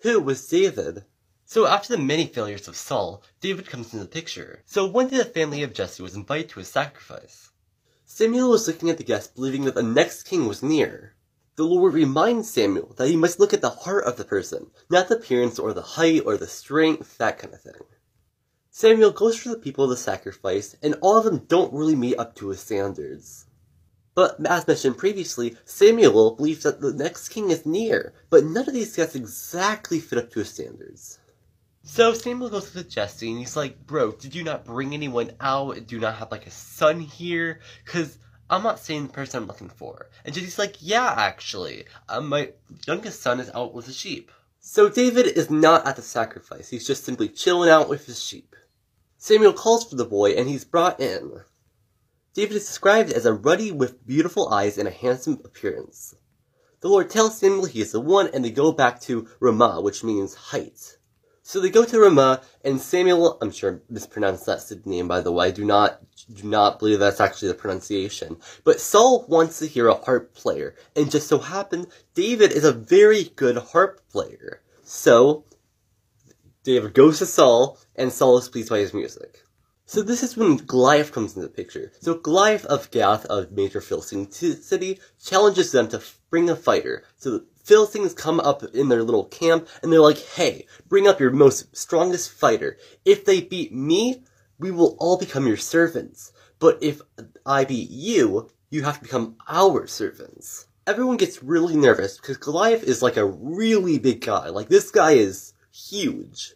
Who was David? So after the many failures of Saul, David comes into the picture. So one day the family of Jesse was invited to a sacrifice. Samuel was looking at the guests, believing that the next king was near. The Lord reminds Samuel that he must look at the heart of the person, not the appearance or the height or the strength, that kind of thing. Samuel goes for the people of the sacrifice, and all of them don't really meet up to his standards. But, as mentioned previously, Samuel believes that the next king is near, but none of these guys exactly fit up to his standards. So Samuel goes to Jesse, and he's like, bro, did you not bring anyone out? Do you not have, like, a son here? Because I'm not seeing the person I'm looking for. And Jesse's like, yeah, actually, my youngest son is out with the sheep. So David is not at the sacrifice, he's just simply chilling out with his sheep. Samuel calls for the boy, and he's brought in. David is described as a ruddy with beautiful eyes and a handsome appearance. The Lord tells Samuel he is the one, and they go back to Ramah, which means height. So they go to Ramah, and Samuel, I'm sure I mispronounced that city name, by the way, do not believe that's actually the pronunciation. But Saul wants to hear a harp player, and just so happened, David is a very good harp player. So, David goes to Saul, and Saul is pleased by his music. So this is when Goliath comes into the picture. So Goliath of Gath, a major Philistine city, challenges them to bring a fighter. So the Philistines come up in their little camp, and they're like, hey, bring up your most strongest fighter. If they beat me, we will all become your servants. But if I beat you, you have to become our servants. Everyone gets really nervous, because Goliath is like a really big guy. Like, this guy is huge.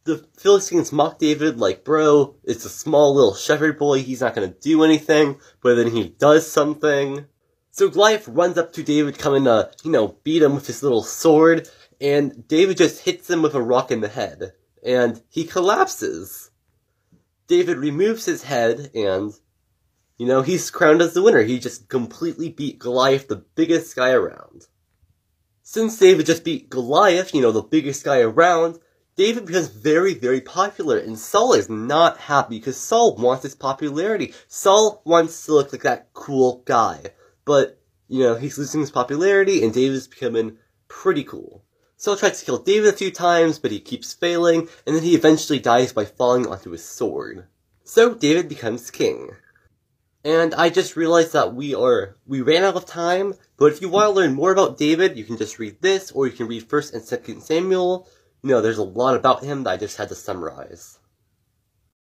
The Philistines mock David like, bro, it's a small little shepherd boy, he's not gonna do anything, but then he does something. So Goliath runs up to David, coming to, beat him with his little sword, and David just hits him with a rock in the head, and he collapses. David removes his head, and, he's crowned as the winner. He just completely beat Goliath, the biggest guy around. Since David just beat Goliath, the biggest guy around, David becomes very, very popular, and Saul is not happy because Saul wants his popularity. Saul wants to look like that cool guy, but, he's losing his popularity, and David's becoming pretty cool. Saul tries to kill David a few times, but he keeps failing, and then he eventually dies by falling onto his sword. So David becomes king. And I just realized that we ran out of time, but if you want to learn more about David, you can just read this, or you can read 1st and 2nd Samuel. There's a lot about him that I just had to summarize.